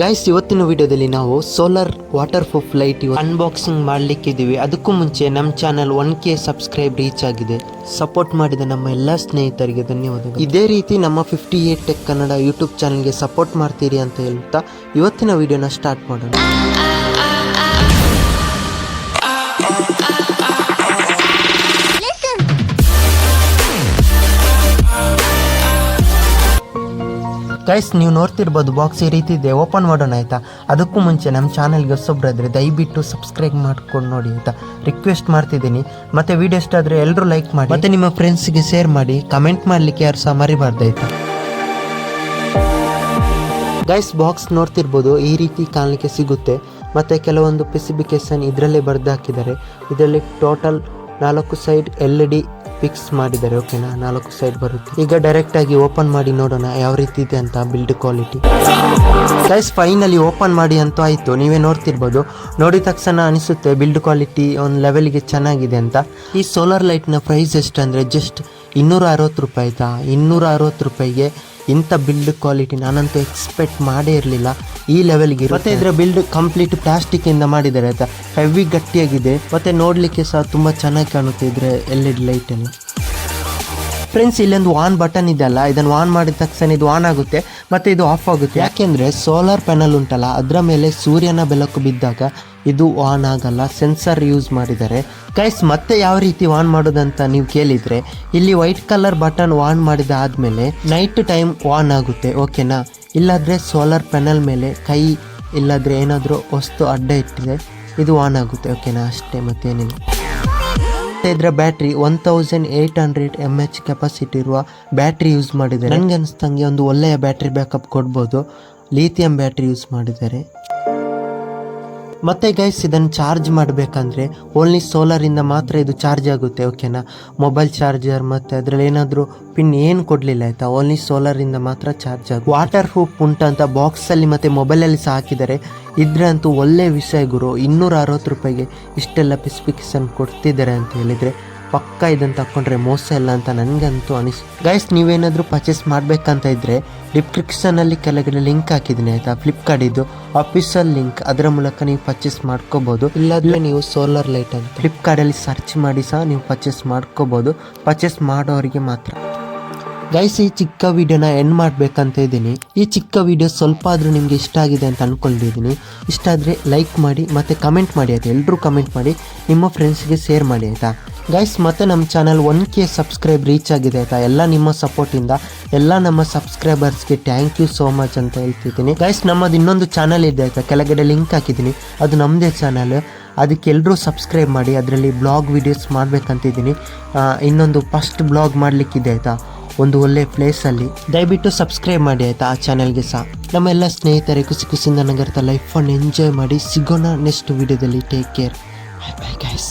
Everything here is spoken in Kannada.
ಗೈಸ್, ಇವತ್ತಿನ ವಿಡಿಯೋದಲ್ಲಿ ನಾವು solar waterproof light unboxing ಮಾಡ್ಲಿಕ್ಕಿದ್ದೀವಿ. ಅದಕ್ಕೂ ಮುಂಚೆ ನಮ್ಮ ಚಾನಲ್ 1K ಸಬ್ಸ್ಕ್ರೈಬ್ ರೀಚ್ ಆಗಿದೆ. ಸಪೋರ್ಟ್ ಮಾಡಿದ ನಮ್ಮ ಎಲ್ಲ ಸ್ನೇಹಿತರಿಗೆ ಧನ್ಯವಾದಗಳು. ಇದೇ ರೀತಿ ನಮ್ಮ 58 ಟೆಕ್ ಕನ್ನಡ ಯೂಟ್ಯೂಬ್ ಚಾನಲ್ಗೆ ಸಪೋರ್ಟ್ ಮಾಡ್ತೀರಿ ಅಂತ ಹೇಳ್ತಾ ಇವತ್ತಿನ ವಿಡಿಯೋನ ಸ್ಟಾರ್ಟ್ ಮಾಡೋಣ. ಗೈಸ್, ನೀವು ನೋಡ್ತಿರ್ಬೋದು ಬಾಕ್ಸ್ ಈ ರೀತಿ ಇದೆ. ಓಪನ್ ಮಾಡೋಣ ಆಯ್ತಾ. ಅದಕ್ಕೂ ಮುಂಚೆ ನಮ್ಮ ಚಾನಲ್ಗೆ ಹೊಸೊಬ್ಬರಾದರೆ ದಯವಿಟ್ಟು ಸಬ್ಸ್ಕ್ರೈಬ್ ಮಾಡ್ಕೊಂಡು ನೋಡಿ ಆಯ್ತಾ, ರಿಕ್ವೆಸ್ಟ್ ಮಾಡ್ತಿದ್ದೀನಿ. ಮತ್ತೆ ವಿಡಿಯೋ ಇಷ್ಟ ಆದರೆ ಎಲ್ಲರೂ ಲೈಕ್ ಮಾಡಿ, ಮತ್ತೆ ನಿಮ್ಮ ಫ್ರೆಂಡ್ಸ್ಗೆ ಶೇರ್ ಮಾಡಿ, ಕಮೆಂಟ್ ಮಾಡಲಿಕ್ಕೆ ಯಾರು ಸಹ ಮರಿಬಾರ್ದು ಆಯ್ತಾ. ಗೈಸ್, ಬಾಕ್ಸ್ ನೋಡ್ತಿರ್ಬೋದು ಈ ರೀತಿ ಕಾಣಲಿಕ್ಕೆ ಸಿಗುತ್ತೆ. ಮತ್ತೆ ಕೆಲವೊಂದು ಸ್ಪೆಸಿಫಿಕೇಶನ್ ಇದರಲ್ಲೇ ಬರೆದು ಹಾಕಿದ್ದಾರೆ. ಇದರಲ್ಲಿ ಟೋಟಲ್ 4 ಸೈಡ್ LED ಫಿಕ್ಸ್ ಮಾಡಿದ್ದಾರೆ. ಓಕೆನಾ, 4 ಸೈಡ್ ಬರುತ್ತೆ. ಈಗ ಡೈರೆಕ್ಟ್ ಆಗಿ ಓಪನ್ ಮಾಡಿ ನೋಡೋಣ ಯಾವ ರೀತಿ ಇದೆ ಅಂತ build quality. Guys, finally open ಮಾಡಿ ಅಂತೂ ಆಯಿತು. ನೀವೇ ನೋಡ್ತಿರ್ಬೋದು. ನೋಡಿದ ತಕ್ಷಣ ಅನಿಸುತ್ತೆ ಬಿಲ್ಡ್ ಕ್ವಾಲಿಟಿ ಒಂದು ಲೆವೆಲ್ಗೆ ಚೆನ್ನಾಗಿದೆ ಅಂತ. ಈ ಸೋಲಾರ್ ಲೈಟ್ನ ಪ್ರೈಸ್ ಎಷ್ಟು ಅಂದರೆ ಜಸ್ಟ್ 260 ರೂಪಾಯಿ ಆಯಿತಾ. 260 ರೂಪಾಯಿಗೆ ಇಂಥ ಬಿಲ್ಡ್ ಕ್ವಾಲಿಟಿ ನಾನಂತೂ ಎಕ್ಸ್ಪೆಕ್ಟ್ ಮಾಡೇ ಇರಲಿಲ್ಲ ಈ ಲೆವೆಲ್ಗೆ. ಮತ್ತೆ ಇದರ ಬಿಲ್ಡ್ ಕಂಪ್ಲೀಟ್ ಪ್ಲಾಸ್ಟಿಕ್ ಇಂದ ಮಾಡಿದ್ದಾರೆ ಆಯ್ತಾ. ಹೆವಿ ಗಟ್ಟಿಯಾಗಿದೆ, ಮತ್ತೆ ನೋಡ್ಲಿಕ್ಕೆ ಸಹ ತುಂಬಾ ಚೆನ್ನಾಗಿ ಕಾಣುತ್ತೆ ಇದ್ರೆ LED ಲೈಟ್ ಎಲ್ಲ. ಫ್ರೆಂಡ್ಸ್, ಇಲ್ಲೊಂದು ಆನ್ ಬಟನ್ ಇದೆಯಲ್ಲ, ಇದನ್ನು ಆನ್ ಮಾಡಿದ ತಕ್ಷಣ ಇದು ಆನ್ ಆಗುತ್ತೆ ಮತ್ತೆ ಇದು ಆಫ್ ಆಗುತ್ತೆ. ಯಾಕೆಂದ್ರೆ ಸೋಲಾರ್ ಪ್ಯಾನಲ್ ಉಂಟಲ್ಲ, ಅದರ ಮೇಲೆ ಸೂರ್ಯನ ಬೆಳಕು ಬಿದ್ದಾಗ ಇದು ಆನ್ ಆಗಲ್ಲ, ಸೆನ್ಸರ್ ಯೂಸ್ ಮಾಡಿದ್ದಾರೆ. ಗೈಸ್, ಮತ್ತೆ ಯಾವ ರೀತಿ ಆನ್ ಮಾಡೋದಂತ ನೀವು ಕೇಳಿದ್ರೆ, ಇಲ್ಲಿ ವೈಟ್ ಕಲರ್ ಬಟನ್ ಆನ್ ಮಾಡಿದ ಆದ್ಮೇಲೆ ನೈಟ್ ಟೈಮ್ ಆನ್ ಆಗುತ್ತೆ. ಓಕೆನಾ, ಇಲ್ಲಾದ್ರೆ ಸೋಲಾರ್ ಪ್ಯಾನಲ್ ಮೇಲೆ ಕೈ ಇಲ್ಲಾದ್ರೆ ಏನಾದರೂ ವಸ್ತು ಅಡ್ಡ ಇಟ್ಟಿದೆ ಇದು ಆನ್ ಆಗುತ್ತೆ. ಓಕೆನಾ, ಅಷ್ಟೇ, ಮತ್ತೇನಿಲ್ಲ. ಇದರ ಬ್ಯಾಟ್ರಿ 1800 mAh ಕೆಪಾಸಿಟಿ ಇರುವ ಬ್ಯಾಟ್ರಿ ಯೂಸ್ ಮಾಡಿದ್ದಾರೆ. ನನಗೆ ಅನಿಸ್ತಂಗೆ ಒಂದು ಒಳ್ಳೆಯ ಬ್ಯಾಟ್ರಿ ಬ್ಯಾಕಪ್ ಕೊಡ್ಬೋದು. ಲಿಥಿಯಂ ಬ್ಯಾಟ್ರಿ ಯೂಸ್ ಮಾಡಿದ್ದಾರೆ. ಮತ್ತೆ ಗೈಸ್, ಇದನ್ನು ಚಾರ್ಜ್ ಮಾಡಬೇಕಂದ್ರೆ ಓನ್ಲಿ ಸೋಲಾರಿಂದ ಮಾತ್ರ ಇದು ಚಾರ್ಜ್ ಆಗುತ್ತೆ. ಓಕೆನಾ, ಮೊಬೈಲ್ ಚಾರ್ಜರ್ ಮತ್ತು ಅದರಲ್ಲಿ ಏನಾದರೂ ಪಿನ್ ಏನು ಕೊಡಲಿಲ್ಲ ಆಯಿತಾ. ಓನ್ಲಿ ಸೋಲಾರಿಂದ ಮಾತ್ರ ಚಾರ್ಜ್ ಆಗುತ್ತೆ. ವಾಟರ್ ಪ್ರೂಫ್ ಉಂಟಂತ ಬಾಕ್ಸಲ್ಲಿ ಮತ್ತು ಮೊಬೈಲಲ್ಲಿ ಸಹ ಹಾಕಿದ್ದಾರೆ. ಇದ್ರಂತೂ ಒಳ್ಳೆ ವಿಷಯ ಗುರು. 260 ರೂಪಾಯಿಗೆ ಇಷ್ಟೆಲ್ಲ ಸ್ಪೆಸಿಫಿಕೇಶನ್ ಕೊಡ್ತಿದ್ದಾರೆ ಅಂತ ಹೇಳಿದರೆ ಪಕ್ಕ ಇದನ್ನು ತಗೊಂಡ್ರೆ ಮೋಸ ಇಲ್ಲ ಅಂತ ನನಗಂತೂ ಅನಿಸ್ತು. ಗೈಸ್, ನೀವೇನಾದರೂ ಪರ್ಚೇಸ್ ಮಾಡಬೇಕಂತ ಇದ್ದರೆ ಡಿಸ್ಕ್ರಿಪ್ಷನಲ್ಲಿ ಕೆಳಗಡೆ ಲಿಂಕ್ ಹಾಕಿದ್ದೀನಿ ಆಯಿತಾ, ಫ್ಲಿಪ್ಕಾರ್ಟಿದ್ದು ಆಫೀಷಿಯಲ್ ಲಿಂಕ್. ಅದರ ಮೂಲಕ ನೀವು ಪರ್ಚೇಸ್ ಮಾಡ್ಕೋಬೋದು. ಇಲ್ಲಾಂದರೆ ನೀವು ಸೋಲಾರ್ ಲೈಟ್ ಅಂತ ಫ್ಲಿಪ್ಕಾರ್ಟಲ್ಲಿ ಸರ್ಚ್ ಮಾಡಿ ಸಹ ನೀವು ಪರ್ಚೇಸ್ ಮಾಡ್ಕೋಬೋದು. ಪರ್ಚೇಸ್ ಮಾಡೋರಿಗೆ ಮಾತ್ರ. ಗೈಸ್, ಈ ಚಿಕ್ಕ ವಿಡಿಯೋನ ಎಂಡ್ ಮಾಡಬೇಕಂತ ಇದ್ದೀನಿ. ಈ ಚಿಕ್ಕ ವಿಡಿಯೋ ಸ್ವಲ್ಪ ಆದರೂ ನಿಮಗೆ ಇಷ್ಟ ಆಗಿದೆ ಅಂತ ಅಂದ್ಕೊಂಡಿದ್ದೀನಿ. ಇಷ್ಟ ಆದರೆ ಲೈಕ್ ಮಾಡಿ ಮತ್ತು ಕಮೆಂಟ್ ಮಾಡಿ ಆಯಿತಾ. ಎಲ್ಲರೂ ಕಮೆಂಟ್ ಮಾಡಿ ನಿಮ್ಮ ಫ್ರೆಂಡ್ಸ್ಗೆ ಶೇರ್ ಮಾಡಿ ಆಯಿತಾ. ಗೈಸ್, ಮತ್ತೆ ನಮ್ಮ ಚಾನಲ್ 1K ಸಬ್ಸ್ಕ್ರೈಬ್ ರೀಚ್ ಆಗಿದೆ ಆಯಿತಾ. ಎಲ್ಲ ನಿಮ್ಮ ಸಪೋರ್ಟಿಂದ ಎಲ್ಲ ನಮ್ಮ ಸಬ್ಸ್ಕ್ರೈಬರ್ಸ್ಗೆ ಥ್ಯಾಂಕ್ ಯು ಸೋ ಮಚ್ ಅಂತ ಹೇಳ್ತಿದ್ದೀನಿ. ಗೈಸ್, ನಮ್ಮದು ಇನ್ನೊಂದು ಚಾನಲ್ ಇದೆ ಆಯಿತಾ, ಕೆಳಗಡೆ ಲಿಂಕ್ ಹಾಕಿದ್ದೀನಿ. ಅದು ನಮ್ಮದೇ ಚಾನಲ್. ಅದಕ್ಕೆ ಎಲ್ಲರೂ ಸಬ್ಸ್ಕ್ರೈಬ್ ಮಾಡಿ. ಅದರಲ್ಲಿ ಬ್ಲಾಗ್ ವೀಡಿಯೋಸ್ ಮಾಡಬೇಕಂತಿದ್ದೀನಿ. ಇನ್ನೊಂದು ಫಸ್ಟ್ ಬ್ಲಾಗ್ ಮಾಡಲಿಕ್ಕಿದೆ ಆಯಿತಾ, ಒಂದು ಒಳ್ಳೆ ಪ್ಲೇಸಲ್ಲಿ. ದಯವಿಟ್ಟು ಸಬ್ಸ್ಕ್ರೈಬ್ ಮಾಡಿ ಆಯಿತಾ ಆ ಚಾನಲ್ಗೆ ಸಹ. ನಮ್ಮೆಲ್ಲ ಸ್ನೇಹಿತರೆ ಖುಷಿಯಿಂದ ನಗರ್ತಾ ಲೈಫನ್ನು ಎಂಜಾಯ್ ಮಾಡಿ. ಸಿಗೋಣ ನೆಕ್ಸ್ಟ್ ವಿಡಿಯೋದಲ್ಲಿ. Take care. Bye bye guys.